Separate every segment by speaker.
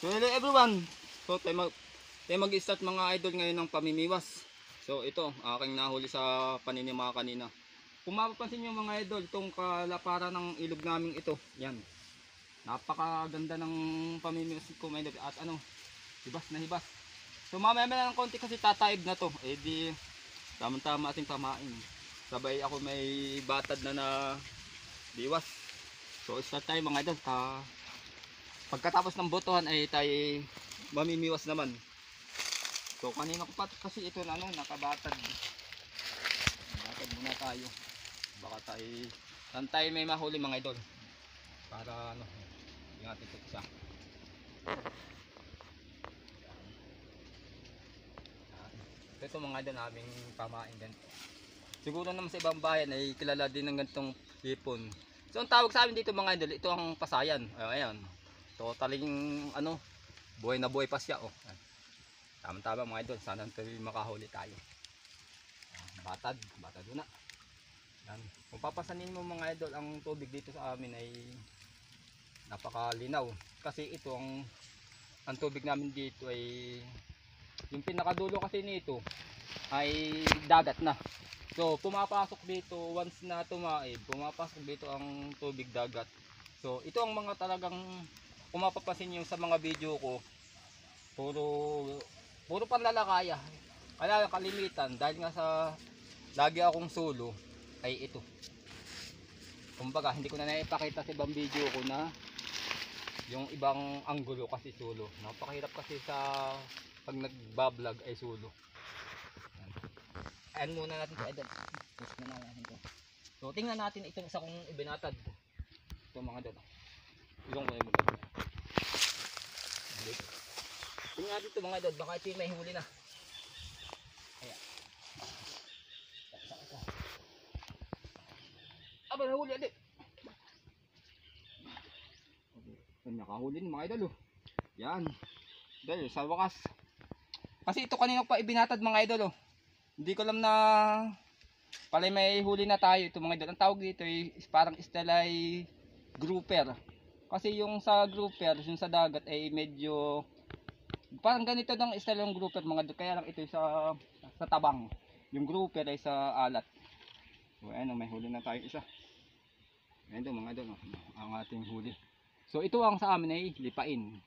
Speaker 1: So hello everyone. So tayo mag-start mga idol ngayon ng pamimiwas. So ito aking nahuli sa paninima kanina. Kung mapapansin nyo mga idol, itong kalaparan ng ilog namin ito. Yan. Napakaganda ng pamimiwas ko mga idol. At ano, hibas na hibas. So mamaya na ng konti kasi tataib na to. Eh di tamang-tama ating pamain. Sabay ako may batad na diwas. So start tayo mga idol. Pagkatapos ng botohan ay tayo mamimiwas naman. So kanina ko pa kasi ito na nakabatad. Batad muna tayo. Baka tayo may mahuli mga idol. Para yung ating isa. Ito mga idol naming pamain ganito. Siguro naman sa ibang bayan ay kilala din ng ganitong hipon. So ang tawag sa amin dito mga idol, ito ang pasayan. Ayan. Totaling buhay na buhay pa siya Tama-tama mga idol, sana makahuli tayo. Batad na. Yan. Kung papasanin mo mga idol, ang tubig dito sa amin ay napakalinaw. Kasi ito ang tubig namin dito ay yung pinakadulo kasi nito ay dagat na. So pumapasok dito once na tumaib, pumapasok dito ang tubig dagat. So ito ang mga talagang kung mapapansin nyo sa mga video ko, puro panlalakaya. Kaya kalimitan dahil nga sa lagi akong solo ay ito. Kumbaga hindi ko na naipakita sa ibang video ko na yung ibang anggulo kasi solo. Napakahirap kasi sa pag nagbablog ay solo. Ayan muna natin ito. Push na natin ito. So tingnan natin itong isa kong ibinatad. Ito mga dito. Yung ko yung tingnan dito mga idol, baka ito may huli na. Ayan. Aba, nahuli ulit. Nakahuli ng mga idol. Yan. Dahil sa wakas. Kasi ito kanina pa ibinatad mga idol. Hindi ko alam na pala may huli na tayo ito mga idol. Ang tawag dito ay parang istelay grouper. Kasi yung sa grouper, yung sa dagat ay medyo parang ganito ng style ng grouper mga idol. Kaya lang ito sa tabang. Yung grouper ay sa alat. So ayan, may huli na tayo isa. Ayan mga idol, ang ating huli. So ito ang sa amin ay lipain.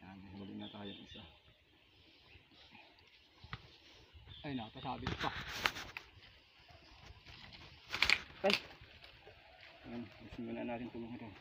Speaker 1: Ayan, may huli na tayo isa. Ay napasabit pa. Ay. Ayan, isin muna natin ito mga idol.